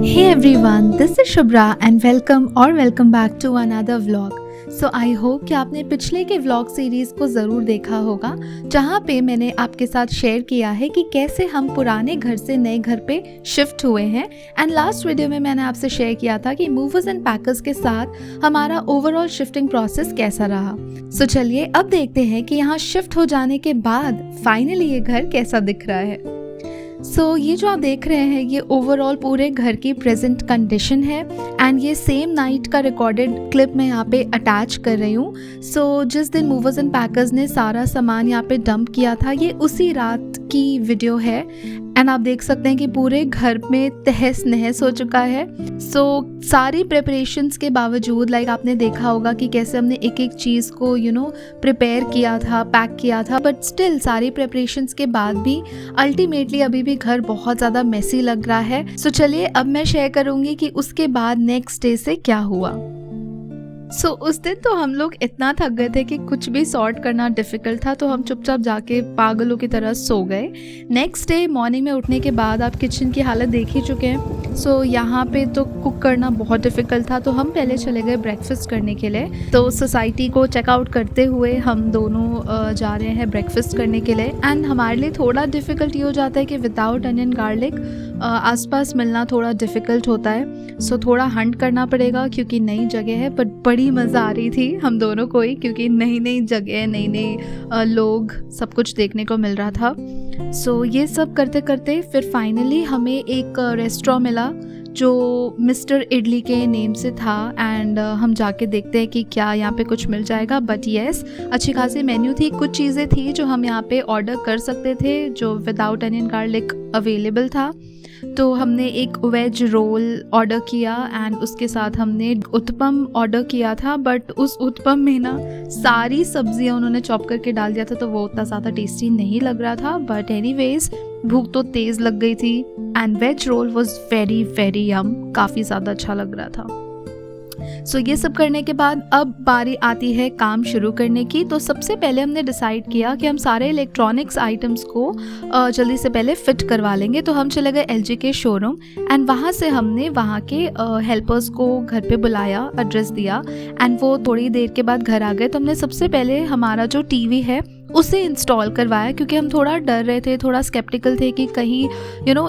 Hey everyone, this is Shubhra and welcome back to another vlog. So I hope कि आपने पिछले के vlog series को ज़रूर देखा होगा, जहाँ पे मैंने आपके साथ शेयर किया है कि कैसे हम पुराने घर से नए घर पे शिफ्ट हुए हैं। एंड लास्ट वीडियो में मैंने आपसे शेयर किया था कि मूवर्स एंड पैकर्स के साथ हमारा ओवरऑल शिफ्टिंग प्रोसेस कैसा रहा। सो चलिए अब देखते हैं कि यहाँ शिफ्ट हो जाने के बाद फाइनली ये घर कैसा दिख रहा है। सो ये जो आप देख रहे हैं ये ओवरऑल पूरे घर की प्रेजेंट कंडीशन है एंड ये सेम नाइट का रिकॉर्डेड क्लिप मैं यहाँ पे अटैच कर रही हूँ। सो जिस दिन मूवर्स एंड पैकर्स ने सारा सामान यहाँ पे डंप किया था ये उसी रात की वीडियो है एंड आप देख सकते हैं कि पूरे घर में तहस नहस हो चुका है। सो सारी प्रिपरेशंस के बावजूद आपने देखा होगा कि कैसे हमने एक एक चीज़ को प्रिपेयर किया था, पैक किया था, बट स्टिल सारी प्रिपरेशंस के बाद भी अल्टीमेटली अभी भी घर बहुत ज़्यादा मेसी लग रहा है। सो चलिए अब मैं शेयर करूँगी कि उसके बाद नेक्स्ट डे से क्या हुआ। सो उस दिन तो हम लोग इतना थक गए थे कि कुछ भी सॉर्ट करना डिफ़िकल्ट था, तो हम चुपचाप जाके पागलों की तरह सो गए। नेक्स्ट डे मॉर्निंग में उठने के बाद आप किचन की हालत देख ही चुके हैं। सो यहाँ पे तो कुक करना बहुत डिफ़िकल्ट था, तो हम पहले चले गए ब्रेकफास्ट करने के लिए। तो सोसाइटी को चेकआउट करते हुए हम दोनों जा रहे हैं ब्रेकफास्ट करने के लिए। एंड हमारे लिए थोड़ा डिफ़िकल्ट ये हो जाता है कि विदाउट अनियन गार्लिक आसपास मिलना थोड़ा डिफ़िकल्ट होता है। सो थोड़ा हंट करना पड़ेगा क्योंकि नई जगह है, बट बड़ी मज़ा आ रही थी हम दोनों को ही क्योंकि नई नई जगह, नई नई लोग, सब कुछ देखने को मिल रहा था। सो ये सब करते करते फिर फाइनली हमें एक रेस्टोरेंट मिला जो मिस्टर इडली के नेम से था एंड हम जाके देखते हैं कि क्या यहाँ पे कुछ मिल जाएगा। बट येस, अच्छी खासी मेन्यू थी, कुछ चीज़ें थी जो हम यहाँ पे ऑर्डर कर सकते थे जो विदाउट अनियन गार्लिक अवेलेबल था। तो हमने एक वेज रोल ऑर्डर किया एंड उसके साथ हमने उत्पम ऑर्डर किया था, बट उस उत्पम में ना सारी सब्जियां उन्होंने चॉप करके डाल दिया था, तो वो उतना ज़्यादा टेस्टी नहीं लग रहा था। बट एनीवेज भूख तो तेज़ लग गई थी and veg roll was very very yum, काफ़ी ज़्यादा अच्छा लग रहा था। सो ये सब करने के बाद अब बारी आती है काम शुरू करने की। तो सबसे पहले हमने डिसाइड किया कि हम सारे इलेक्ट्रॉनिक्स आइटम्स को जल्दी से पहले फ़िट करवा लेंगे। तो हम चले गए एलजी के शोरूम एंड वहाँ से हमने वहाँ के हेल्पर्स को घर पे बुलाया, एड्रेस दिया एंड वो थोड़ी देर के बाद घर आ गए। तो हमने सबसे पहले हमारा जो टीवी है उसे इंस्टॉल करवाया क्योंकि हम थोड़ा डर रहे थे, थोड़ा स्केप्टिकल थे कि कहीं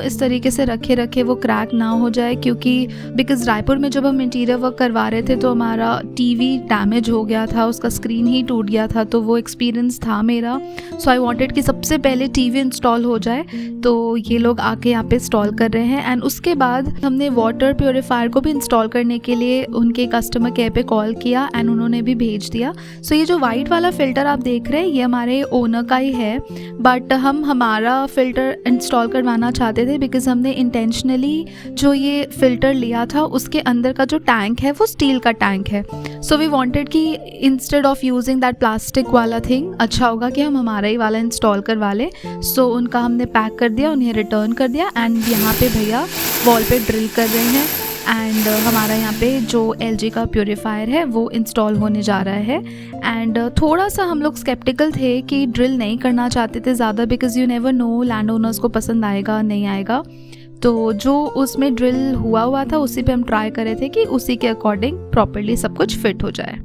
इस तरीके से रखे वो क्रैक ना हो जाए, क्योंकि बिकॉज़ रायपुर में जब हम इंटीरियर वर्क करवा रहे थे तो हमारा टीवी डैमेज हो गया था, उसका स्क्रीन ही टूट गया था, तो वो एक्सपीरियंस था मेरा। सो आई वांटेड कि सबसे पहले टीवी इंस्टॉल हो जाए। तो ये लोग आके यहाँ पे इंस्टॉल कर रहे हैं एंड उसके बाद हमने वाटर प्योरीफायर को भी इंस्टॉल करने के लिए उनके कस्टमर केयर पे कॉल किया एंड उन्होंने भी भेज दिया। सो ये जो वाइट वाला फ़िल्टर आप देख रहे हैं ये हमारे ओनर का ही है, बट हम हमारा फ़िल्टर इंस्टॉल करवाना चाहते थे बिकॉज़ हमने इंटेंशनली जो ये फ़िल्टर लिया था उसके अंदर का जो टैंक है वो स्टील का टैंक है। सो वी वांटेड कि instead of using that plastic वाला थिंग, अच्छा होगा कि हम हमारा ही वाला इंस्टॉल करवा लें। सो उनका हमने पैक कर दिया, उन्हें रिटर्न कर दिया एंड यहाँ पे भैया वॉल पे ड्रिल कर रहे हैं एंड हमारा यहाँ पे जो LG का प्योरीफायर है वो इंस्टॉल होने जा रहा है। एंड थोड़ा सा हम लोग स्केप्टिकल थे कि ड्रिल नहीं करना चाहते थे ज़्यादा, because you never know land owners को पसंद आएगा नहीं आएगा। तो जो उसमें ड्रिल हुआ था उसी पे हम ट्राई कर रहे थे कि उसी के अकॉर्डिंग प्रॉपर्ली सब कुछ फिट हो जाए।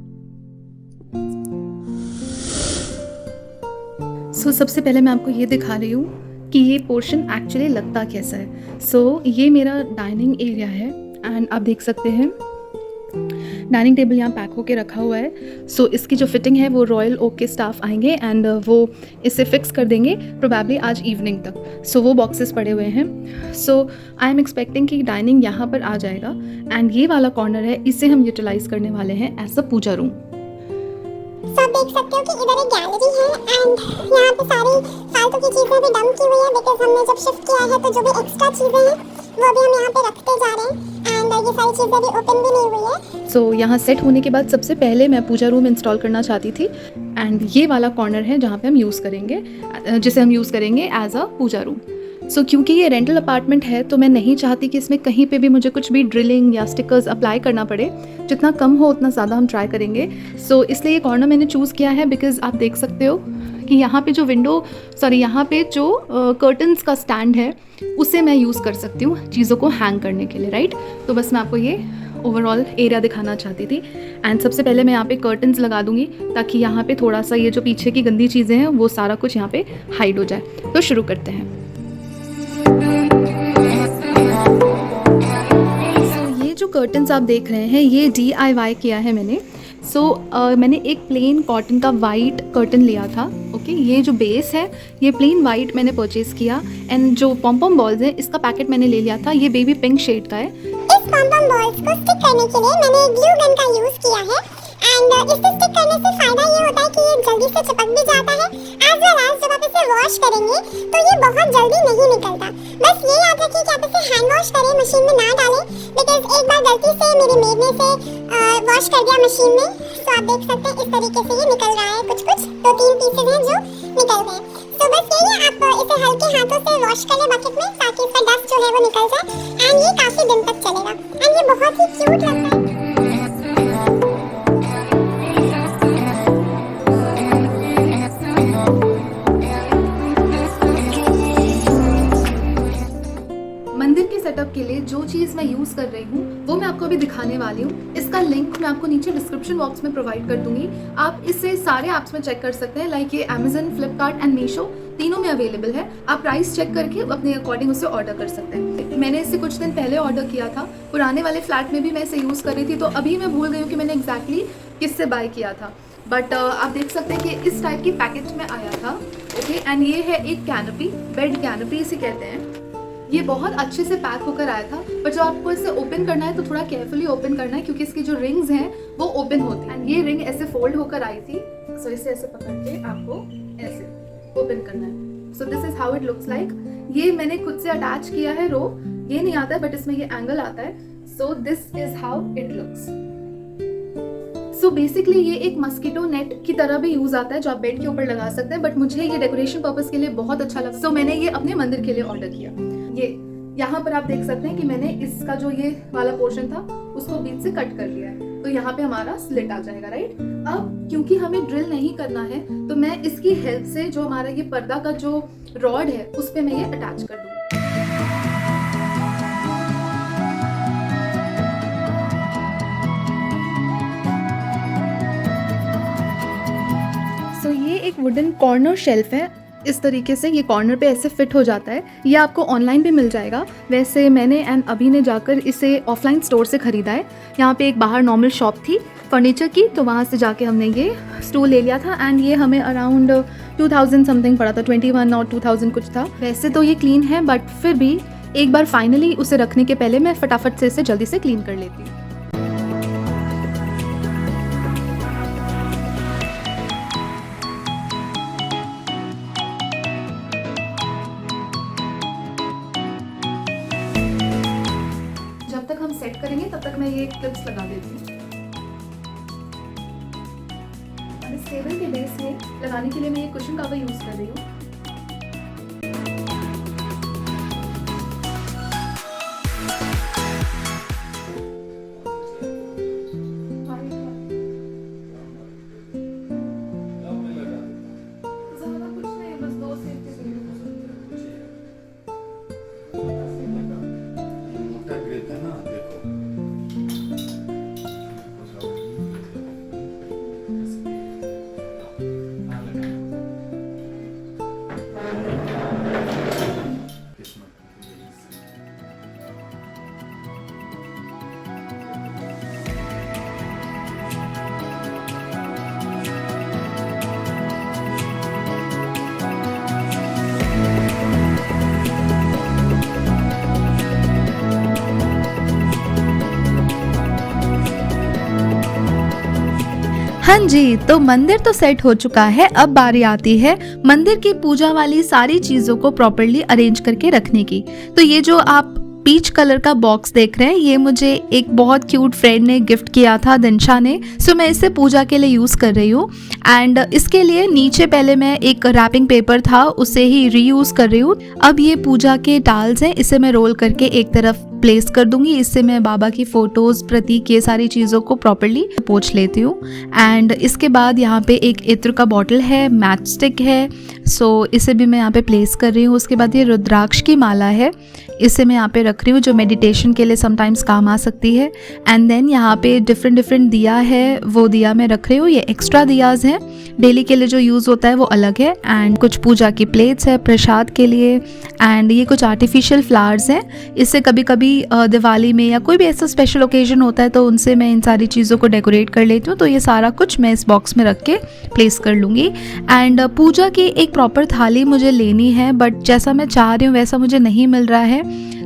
सो सबसे पहले मैं आपको ये दिखा रही हूँ कि ये पोर्शन एक्चुअली लगता कैसा है। सो ये मेरा डाइनिंग एरिया है एंड आप देख सकते हैं डाइनिंग टेबल यहाँ पैक होके रखा हुआ है। सो इसकी जो फिटिंग है वो रॉयल ओक के स्टाफ आएंगे एंड वो इसे फिक्स कर देंगे प्रोबेबली आज इवनिंग तक। सो वो बॉक्सेस पड़े हुए हैं। सो आई एम एक्सपेक्टिंग कि डाइनिंग यहाँ पर आ जाएगा एंड ये वाला कॉर्नर है, इसे हम यूटिलाइज करने वाले हैं एज अ पूजा रूम। सब देख सकते हो कि इधर एक गैलरी है एंड यहाँ पे सारी फालतू की चीज़ें भी डंप की हुई है बिकॉज हमने जब शिफ्ट किया है तो जो भी एक्स्ट्रा चीज़ें हैं वो भी हम यहाँ पे रखते जा रहे हैं एंड ये सारी चीज़ें भी ओपन भी नहीं हुई है। सो यहाँ सेट होने के बाद सबसे पहले मैं पूजा रूम इंस्टॉल करना चाहती थी एंड ये वाला कॉर्नर है जहाँ पे हम यूज़ करेंगे, जिसे हम यूज़ करेंगे एज अ पूजा रूम। क्योंकि ये रेंटल अपार्टमेंट है तो मैं नहीं चाहती कि इसमें कहीं पे भी मुझे कुछ भी ड्रिलिंग या स्टिकर्स अप्लाई करना पड़े। जितना कम हो उतना ज़्यादा हम ट्राई करेंगे। इसलिए ये कॉर्नर मैंने चूज़ किया है बिकॉज़ आप देख सकते हो कि यहाँ पे जो यहाँ पे जो कर्टन्स का स्टैंड है उसे मैं यूज़ कर सकती हूँ चीज़ों को हैंग करने के लिए, राइट। तो बस मैं आपको ये ओवरऑल एरिया दिखाना चाहती थी। एंड सबसे पहले मैं यहाँ पे कर्टन्स लगा दूँगी ताकि यहाँ पे थोड़ा सा ये जो पीछे की गंदी चीज़ें हैं वो सारा कुछ यहाँ पे हाइड हो जाए। तो शुरू करते हैं। ये जो कर्टन्स आप देख रहे हैं ये DIY किया है मैंने। मैंने एक प्लेन कॉटन का वाइट कर्टन लिया था। ओके, ये जो बेस है ये प्लेन वाइट मैंने परचेज़ किया। एंड जो पॉम बॉल्स हैं इसका पैकेट मैंने ले लिया था, ये बेबी पिंक शेड का है। इस पॉम बॉल्स को स्टिक करने के लिए मैंने ग्लू गन का यूज किया है। एंड इसे स्टिक करने से फायदा ये होता है कि ये जल्दी से चिपक भी जाता है, एज वेल एज जब आप इसे वॉश करेंगे तो ये बहुत जल्दी नहीं निकलता। बस ये याद रखिए कि आप इसे हैंड वॉश करें, मशीन में ना डालें, बिकॉज एक बार गलती से मेरी मेड ने इसे वॉश कर दिया मशीन में। तो आप देख सकते हैं इस तरीके से ये निकल रहा है, कुछ 2-3 पीसेज हैं जो निकल गए। तो बस यही है, आप इसे हल्के हाथों से वॉश कर लें बकेट में ताकि इसका डस्ट जो है वो निकल जाए। एंड ये काफ़ी दिन तक चलेगा। एंड ये बहुत ही क्यूट लगता है। मंदिर के सेटअप के लिए जो चीज़ मैं यूज़ कर रही हूँ वो मैं आपको अभी दिखाने वाली हूँ। इसका लिंक मैं आपको नीचे डिस्क्रिप्शन बॉक्स में प्रोवाइड कर दूंगी। आप इसे सारे ऐप्स में चेक कर सकते हैं, लाइक ये अमेजन, फ्लिपकार्ट एंड मीशो तीनों में अवेलेबल है। आप प्राइस चेक करके अपने अकॉर्डिंग उसे ऑर्डर कर सकते हैं। मैंने इसे कुछ दिन पहले ऑर्डर किया था, पुराने वाले फ्लैट में भी मैं इसे यूज़ कर रही थी, तो अभी मैं भूल गई हूँ कि मैंने एग्जैक्टली किससे बाय किया था। बट आप देख सकते हैं कि इस टाइप की पैकेज में आया था। ओके, एंड ये है एक कैनोपी, बेड कैनोपी इसे कहते हैं। ये बहुत अच्छे से पैक होकर आया था, पर जब आपको इसे ओपन करना है तो थोड़ा केयरफुली ओपन करना है क्योंकि इसकी जो रिंग्स हैं वो ओपन होती हैं। एंड ये रिंग ऐसे फोल्ड होकर आई थी, सो इसे ऐसे पकड़ के आपको ऐसे ओपन करना है। So this is how it looks like. ये मैंने खुद से अटैच किया है रो, ये नहीं आता है बट इसमें ये एंगल आता है। So this is how it looks. So basically ये एक मस्कीटो नेट की तरह भी यूज आता है जो आप बेड के ऊपर लगा सकते हैं, बट मुझे ये डेकोरेशन पर्पस के लिए बहुत अच्छा लगा। सो मैंने ये अपने मंदिर के लिए ऑर्डर किया। ये यहाँ पर आप देख सकते हैं कि मैंने इसका जो ये वाला पोर्शन था उसको बीच से कट कर लिया है, तो यहाँ पे हमारा स्लिट आ जाएगा, राइट। अब क्योंकि हमें ड्रिल नहीं करना है तो मैं इसकी हेल्प से जो हमारा ये पर्दा का जो रॉड है उस पे मैं ये अटैच कर दूँगी। ये एक वुडन कॉर्नर शेल्फ है, इस तरीके से ये कॉर्नर पे ऐसे फिट हो जाता है। ये आपको ऑनलाइन भी मिल जाएगा। वैसे मैंने एंड अभी ने जाकर इसे ऑफलाइन स्टोर से ख़रीदा है। यहाँ पे एक बाहर नॉर्मल शॉप थी फर्नीचर की, तो वहाँ से जाके हमने ये स्टूल ले लिया था। एंड ये हमें अराउंड 2000 समथिंग पड़ा था, 21 और 2000 कुछ था। वैसे तो ये क्लीन है बट फिर भी एक बार फाइनली उसे रखने के पहले मैं फटाफट से इसे जल्दी से क्लीन कर लेती हूँ। जब तक हम सेट करेंगे तब तक मैं ये क्लिप्स लगा देती हूँ। और इस टेबल के बेस में लगाने के लिए मैं ये कुशन कवर यूज कर रही हूँ। हाँ जी, तो मंदिर तो सेट हो चुका है। अब बारी आती है मंदिर की पूजा वाली सारी चीज़ों को प्रॉपर्ली अरेंज करके रखने की। तो ये जो आप पीच कलर का बॉक्स देख रहे हैं, ये मुझे एक बहुत क्यूट फ्रेंड ने गिफ्ट किया था, दिनशा ने। सो मैं इसे पूजा के लिए यूज़ कर रही हूँ। एंड इसके लिए नीचे पहले मैं एक रैपिंग पेपर था उसे ही रीयूज़ कर रही हूँ। अब ये पूजा के टाल्स हैं, इसे मैं रोल करके एक तरफ प्लेस कर दूंगी। इससे मैं बाबा की फ़ोटोज़, प्रतीक, ये सारी चीज़ों को प्रॉपर्ली पोंछ लेती हूँ। एंड इसके बाद यहाँ पे एक इत्र का बॉटल है, मैच स्टिक है, सो इसे भी मैं यहाँ पे प्लेस कर रही हूँ। उसके बाद ये रुद्राक्ष की माला है, इसे मैं यहाँ पे रख रही हूँ, जो मेडिटेशन के लिए समटाइम्स काम आ सकती है। एंड देन यहाँ पे डिफरेंट दिया है, वो दिया मैं रख रही हूँ। ये एक्स्ट्रा दियाज हैं, डेली के लिए जो यूज़ होता है वो अलग है। एंड कुछ पूजा की प्लेट्स है प्रसाद के लिए। एंड ये कुछ आर्टिफिशियल फ्लावर्स हैं, इससे कभी कभी दिवाली में या कोई भी ऐसा स्पेशल ओकेजन होता है तो उनसे मैं इन सारी चीज़ों को डेकोरेट कर लेती हूँ। तो ये सारा कुछ मैं इस बॉक्स में रख के प्लेस कर लूँगी। एंड पूजा की एक प्रॉपर थाली मुझे लेनी है, बट जैसा मैं चाह रही हूँ वैसा मुझे नहीं मिल रहा है।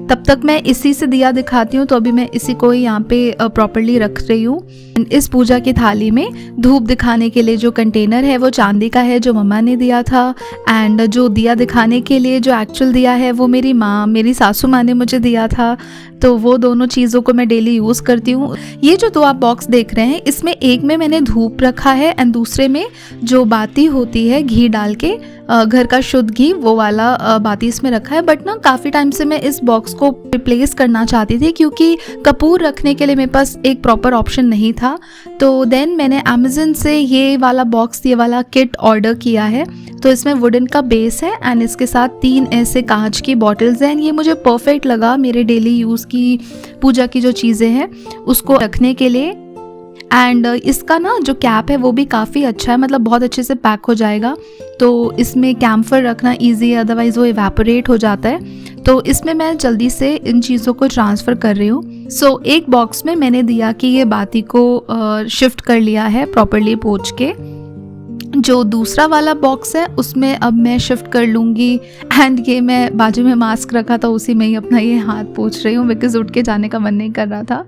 तब तक मैं इसी से दिया दिखाती हूँ, तो अभी मैं इसी को ही यहाँ पे प्रॉपर्ली रख रही हूँ। इस पूजा की थाली में धूप दिखाने के लिए जो कंटेनर है वो चांदी का है, जो मम्मा ने दिया था। एंड जो दिया दिखाने के लिए जो एक्चुअल दिया है वो मेरी सासू माँ ने मुझे दिया था। तो वो दोनों चीज़ों को मैं डेली यूज़ करती हूँ। ये जो दो आप बॉक्स देख रहे हैं, इसमें एक में मैंने धूप रखा है एंड दूसरे में जो बाती होती है घी डाल के, घर का शुद्ध घी, वो वाला बाती इसमें रखा है। बट ना काफ़ी टाइम से मैं इस बॉक्स को रिप्लेस करना चाहती थी, क्योंकि कपूर रखने के लिए मेरे पास एक प्रॉपर ऑप्शन नहीं था। तो देन मैंने अमेज़न से ये वाला बॉक्स, ये वाला किट ऑर्डर किया है। तो इसमें वुडन का बेस है एंड इसके साथ 3 ऐसे कांच की बॉटल्स हैं। ये मुझे परफेक्ट लगा मेरे डेली यूज़ की पूजा की जो चीज़ें हैं उसको रखने के लिए। एंड इसका ना जो कैप है वो भी काफ़ी अच्छा है, मतलब बहुत अच्छे से पैक हो जाएगा। तो इसमें कैम्फर रखना ईजी है, अदरवाइज़ वो इवेपोरेट हो जाता है। तो इसमें मैं जल्दी से इन चीज़ों को ट्रांसफ़र कर रही हूँ। सो एक बॉक्स में मैंने दिया कि ये बाती को शिफ्ट कर लिया है प्रॉपर्ली पोंछ के। जो दूसरा वाला बॉक्स है उसमें अब मैं शिफ्ट कर लूँगी। एंड ये मैं बाजू में मास्क रखा था उसी में ही अपना ये हाथ पोंछ रही हूँ, बिकॉज उठ के जाने का मन नहीं कर रहा था।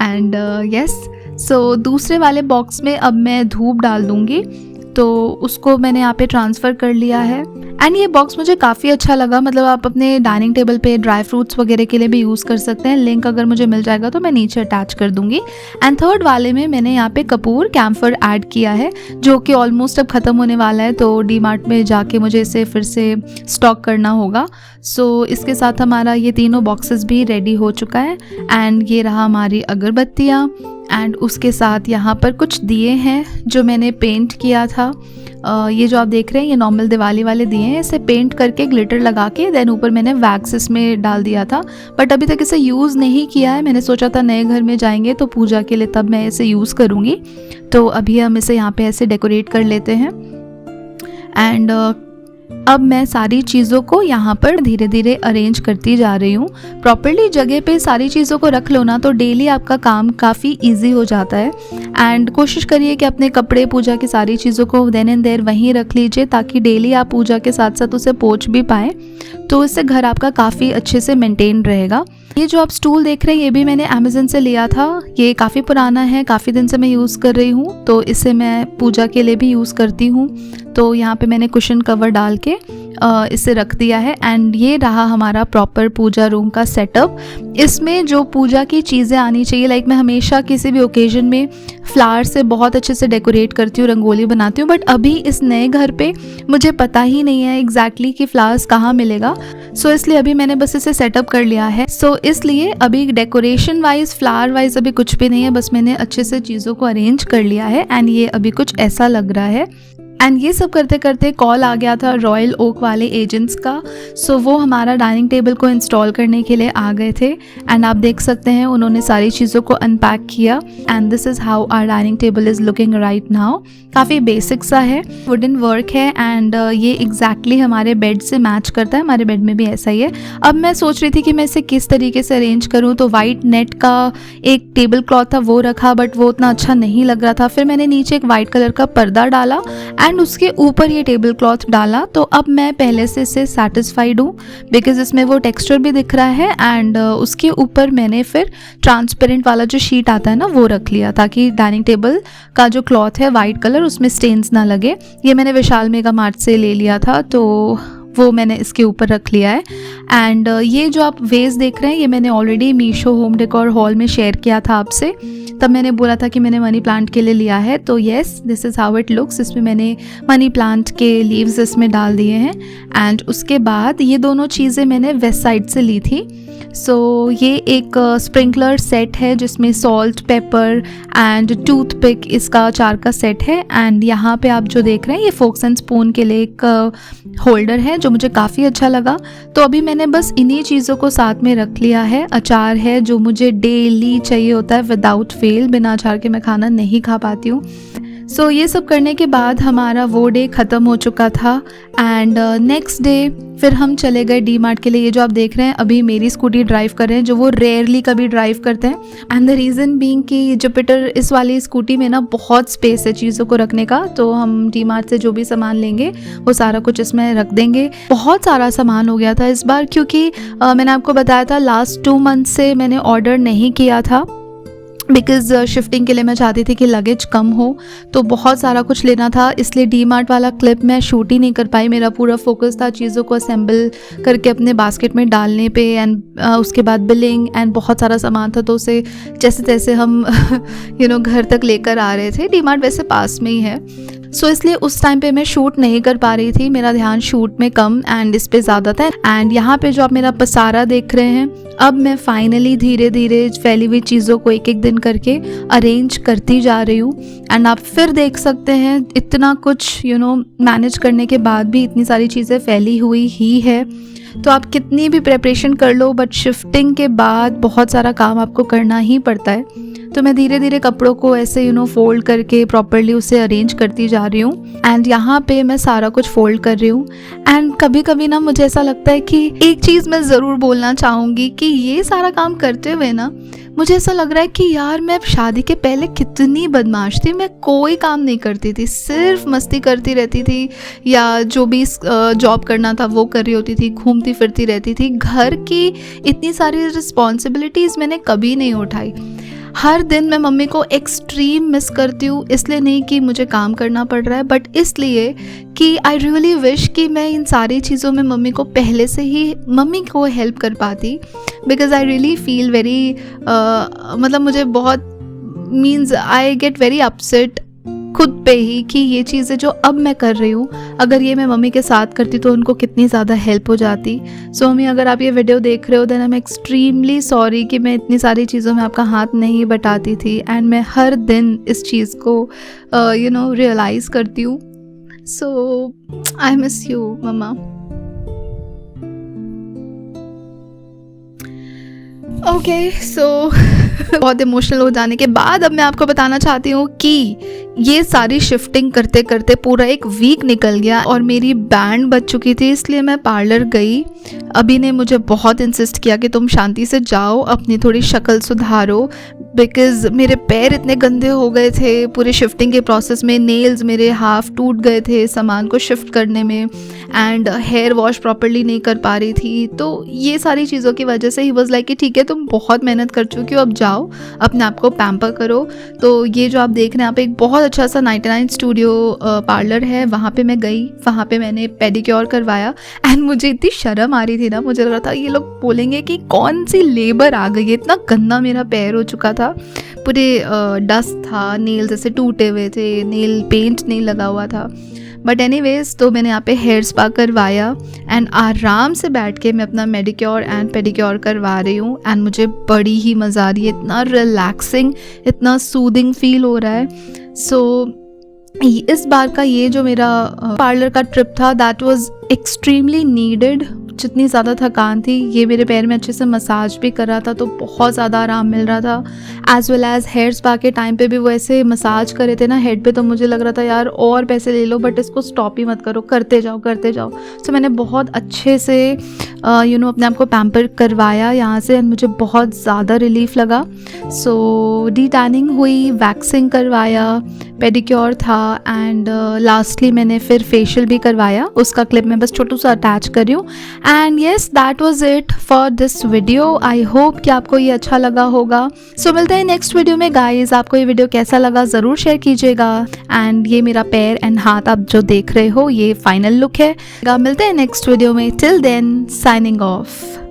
एंड यस, सो दूसरे वाले बॉक्स में अब मैं धूप डाल दूँगी, तो उसको मैंने यहाँ पे ट्रांसफ़र कर लिया है। एंड ये बॉक्स मुझे काफ़ी अच्छा लगा, मतलब आप अपने डाइनिंग टेबल पे ड्राई फ्रूट्स वगैरह के लिए भी यूज़ कर सकते हैं। लिंक अगर मुझे मिल जाएगा तो मैं नीचे अटैच कर दूँगी। एंड थर्ड वाले में मैंने यहाँ पे कपूर कैम्फर ऐड किया है, जो कि ऑलमोस्ट अब ख़त्म होने वाला है, तो डीमार्ट में जाके मुझे इसे फिर से स्टॉक करना होगा। सो इसके साथ हमारा ये तीनों बॉक्सेस भी रेडी हो चुका है। एंड ये रहा हमारी अगरबत्तियाँ। एंड उसके साथ यहाँ पर कुछ दिए हैं जो मैंने पेंट किया था। ये जो आप देख रहे हैं ये नॉर्मल दिवाली वाले दिए हैं, इसे पेंट करके ग्लिटर लगा के देन ऊपर मैंने वैक्स इसमें डाल दिया था। बट अभी तक इसे यूज़ नहीं किया है, मैंने सोचा था नए घर में जाएंगे तो पूजा के लिए तब मैं इसे यूज़ करूँगी। तो अभी हम इसे यहाँ पे ऐसे डेकोरेट कर लेते हैं। एंड अब मैं सारी चीज़ों को यहाँ पर धीरे धीरे अरेंज करती जा रही हूँ। प्रॉपर्ली जगह पे सारी चीज़ों को रख लो ना तो डेली आपका काम काफ़ी इजी हो जाता है। एंड कोशिश करिए कि अपने कपड़े, पूजा की सारी चीज़ों को देन एंड देयर वहीं रख लीजिए, ताकि डेली आप पूजा के साथ साथ उसे पोंछ भी पाएँ, तो इससे घर आपका काफ़ी अच्छे से मेंटेन रहेगा। ये जो आप स्टूल देख रहे हैं ये भी मैंने अमेज़न से लिया था। ये काफ़ी पुराना है, काफ़ी दिन से मैं यूज़ कर रही हूँ, तो इसे मैं पूजा के लिए भी यूज़ करती हूँ। तो यहाँ पे मैंने कुशन कवर डाल के इसे रख दिया है। एंड ये रहा हमारा प्रॉपर पूजा रूम का सेटअप। इसमें जो पूजा की चीज़ें आनी चाहिए, लाइक मैं हमेशा किसी भी ओकेजन में फ्लावर से बहुत अच्छे से डेकोरेट करती हूँ, रंगोली बनाती हूँ। बट अभी इस नए घर पे मुझे पता ही नहीं है एग्जैक्टली कि फ्लावर्स कहाँ मिलेगा। सो इसलिए अभी मैंने बस इसे सेटअप कर लिया है। सो इसलिए अभी डेकोरेशन वाइज, फ्लावर वाइज अभी कुछ भी नहीं है, बस मैंने अच्छे से चीज़ों को अरेंज कर लिया है। एंड ये अभी कुछ ऐसा लग रहा है। एंड ये सब करते करते कॉल आ गया था रॉयल ओक वाले एजेंट्स का। सो वो हमारा डाइनिंग टेबल को इंस्टॉल करने के लिए आ गए थे। एंड आप देख सकते हैं उन्होंने सारी चीज़ों को अनपैक किया। And this is how our dining table is looking right now. काफ़ी बेसिक सा है, वुडन वर्क है। एंड ये एग्जैक्टली हमारे बेड से मैच करता है, हमारे बेड में भी ऐसा ही है। अब मैं सोच रही थी कि मैं इसे किस तरीके से अरेंज करूँ, तो वाइट नेट का एक टेबल क्लॉथ था वो रखा, बट वो उतना अच्छा नहीं लग रहा था। फिर मैंने नीचे एक वाइट कलर का पर्दा डाला एंड उसके ऊपर ये टेबल क्लॉथ डाला। तो अब मैं पहले से इससे सेटिस्फाइड हूँ, बिकॉज इसमें वो टेक्सचर भी दिख रहा है। एंड उसके ऊपर मैंने फिर ट्रांसपेरेंट वाला जो शीट आता है ना वो रख लिया, ताकि डाइनिंग टेबल का जो क्लॉथ है वाइट कलर उसमें स्टेन्स ना लगे। ये मैंने विशाल मेगा मार्ट से ले लिया था, तो वो मैंने इसके ऊपर रख लिया है। एंड ये जो आप वेस देख रहे हैं ये मैंने already Meesho home decor hall में शेयर किया था आपसे, तब मैंने बोला था कि मैंने मनी प्लांट के लिए लिया है। तो yes, this is how it looks. इसमें मैंने मनी प्लांट के लीव्स इसमें डाल दिए हैं। एंड उसके बाद ये दोनों चीज़ें मैंने वेस्ट साइड से ली थी। सो ये एक स्प्रिंकलर सेट है जिसमें सॉल्ट, पेपर एंड टूथपिक, इसका 4 का सेट है। एंड यहाँ पे आप जो देख रहे हैं ये फोक्स एंड स्पून के लिए एक होल्डर है जो मुझे काफ़ी अच्छा लगा। तो अभी मैंने बस इन्हीं चीज़ों को साथ में रख लिया है। अचार है जो मुझे डेली चाहिए होता है, विदाउट फेल, बिना अचार के मैं खाना नहीं खा पाती हूँ। सो ये सब करने के बाद हमारा वो डे ख़त्म हो चुका था। एंड नेक्स्ट डे फिर हम चले गए डी मार्ट के लिए। ये जो आप देख रहे हैं अभी मेरी स्कूटी ड्राइव कर रहे हैं, जो वो रेयरली कभी ड्राइव करते हैं। एंड द रीज़न बीइंग कि जुपिटर इस वाली स्कूटी में ना बहुत स्पेस है चीज़ों को रखने का, तो हम डी मार्ट से जो भी सामान लेंगे वो सारा कुछ इसमें रख देंगे। बहुत सारा सामान हो गया था इस बार, क्योंकि मैंने आपको बताया था लास्ट 2 मंथ से मैंने ऑर्डर नहीं किया था, बिकॉज़ शिफ्टिंग के लिए मैं चाहती थी कि लगेज कम हो, तो बहुत सारा कुछ लेना था, इसलिए डी मार्ट वाला क्लिप मैं शूट ही नहीं कर पाई। मेरा पूरा फोकस था चीज़ों को असेंबल करके अपने बास्केट में डालने पे, एंड उसके बाद बिलिंग एंड बहुत सारा सामान था, तो उसे जैसे तैसे हम घर तक लेकर आ रहे थे। डी मार्ट वैसे पास में ही है, सो इसलिए उस टाइम पे मैं शूट नहीं कर पा रही थी। मेरा ध्यान शूट में कम एंड इस पे ज़्यादा था। एंड यहाँ पे जो आप मेरा पसारा देख रहे हैं, अब मैं फाइनली धीरे धीरे फैली हुई चीज़ों को एक एक दिन करके अरेंज करती जा रही हूँ। एंड आप फिर देख सकते हैं इतना कुछ मैनेज करने के बाद भी इतनी सारी चीज़ें फैली हुई ही है। तो आप कितनी भी प्रिपरेशन कर लो, बट शिफ्टिंग के बाद बहुत सारा काम आपको करना ही पड़ता है। तो मैं धीरे धीरे कपड़ों को ऐसे फोल्ड करके प्रॉपरली उसे अरेंज करती जा रही हूँ। एंड यहाँ पे मैं सारा कुछ फोल्ड कर रही हूँ। एंड कभी कभी ना मुझे ऐसा लगता है कि एक चीज़ मैं ज़रूर बोलना चाहूँगी कि ये सारा काम करते हुए ना मुझे ऐसा लग रहा है कि यार मैं शादी के पहले कितनी बदमाश थी। मैं कोई काम नहीं करती थी, सिर्फ मस्ती करती रहती थी, या जो भी जॉब करना था वो कर रही होती थी, घूमती फिरती रहती थी। घर की इतनी सारी रिस्पॉन्सिबिलिटीज़ मैंने कभी नहीं उठाई। हर दिन मैं मम्मी को एक्सट्रीम मिस करती हूँ, इसलिए नहीं कि मुझे काम करना पड़ रहा है, बट इसलिए कि आई रियली विश कि मैं इन सारी चीज़ों में मम्मी को पहले से ही मम्मी को हेल्प कर पाती। Because I really feel very मतलब मुझे बहुत means I get very upset खुद पे ही कि ये चीज़ें जो अब मैं कर रही हूँ, अगर ये मैं मम्मी के साथ करती तो उनको कितनी ज़्यादा हेल्प हो जाती। सो मम्मी, अगर आप ये वीडियो देख रहे हो then I am extremely sorry कि मैं इतनी सारी चीज़ों में आपका हाथ नहीं बटाती थी। एंड मैं हर दिन इस चीज़ को रियलाइज़ करती हूँ। So I miss you mamma. Okay, so बहुत इमोशनल हो जाने के बाद अब मैं आपको बताना चाहती हूँ कि ये सारी शिफ्टिंग करते करते पूरा एक वीक निकल गया और मेरी बैंड बज चुकी थी, इसलिए मैं पार्लर गई। अभी ने मुझे बहुत इंसिस्ट किया कि तुम शांति से जाओ, अपनी थोड़ी शक्ल सुधारो, बिकॉज़ मेरे पैर इतने गंदे हो गए थे पूरे शिफ्टिंग के प्रोसेस में। नेल्स मेरे हाफ टूट गए थे सामान को शिफ्ट करने में, एंड हेयर वॉश प्रॉपरली नहीं कर पा रही थी। तो ये सारी चीज़ों की वजह से ही वाज लाइक कि ठीक है, तुम बहुत मेहनत कर चुकी हो, अब जाओ अपने आप को पैम्पर करो। तो ये जो आप देख रहे हैं यहाँ पे एक बहुत अच्छा सा 99 स्टूडियो पार्लर है, वहाँ पे मैं गई, वहाँ पे मैंने पेडिक्योर करवाया। एंड मुझे इतनी शर्म आ रही थी ना, मुझे लग रहा था ये लोग बोलेंगे कि कौन सी लेबर आ गई है, इतना गंदा मेरा पैर हो चुका था, पूरे डस्ट था, नेल्स ऐसे टूटे हुए थे, नेल पेंट नहीं लगा हुआ था। बट एनीवेज, तो मैंने यहाँ पे हेयर स्पा करवाया एंड आराम से बैठ के मैं अपना मेडिक्योर एंड पेडिक्योर करवा रही हूँ। एंड मुझे बड़ी ही मज़ा आ रही है, इतना रिलैक्सिंग, इतना सूदिंग फील हो रहा है। सो इस बार का ये जो मेरा पार्लर का ट्रिप था, दैट वाज एक्सट्रीमली नीडेड। जितनी ज़्यादा थकान थी, ये मेरे पैर में अच्छे से मसाज भी कर रहा था, तो बहुत ज़्यादा आराम मिल रहा था। As well as hair spa के टाइम पे भी वो ऐसे मसाज कर रहे थे ना हेड पे, तो मुझे लग रहा था यार और पैसे ले लो, बट इसको स्टॉप ही मत करो, करते जाओ करते जाओ। सो मैंने बहुत अच्छे से अपने आप को पैम्पर करवाया यहाँ से, एंड मुझे बहुत ज़्यादा रिलीफ लगा। सो डी टैनिंग हुई, वैक्सिंग करवाया, पेडिक्योर था, एंड लास्टली मैंने फिर फेशियल भी करवाया। उसका क्लिप मैं बस छोटू सा अटैच कर रही हूँ। And yes that was it for this video. I hope कि आपको ये अच्छा लगा होगा। सो मिलते हैं नेक्स्ट वीडियो में गाइज। आपको ये वीडियो कैसा लगा ज़रूर शेयर कीजिएगा। एंड ये मेरा पैर एंड हाथ आप जो देख रहे हो ये फाइनल लुक है। मिलते हैं नेक्स्ट वीडियो में। Till then signing of.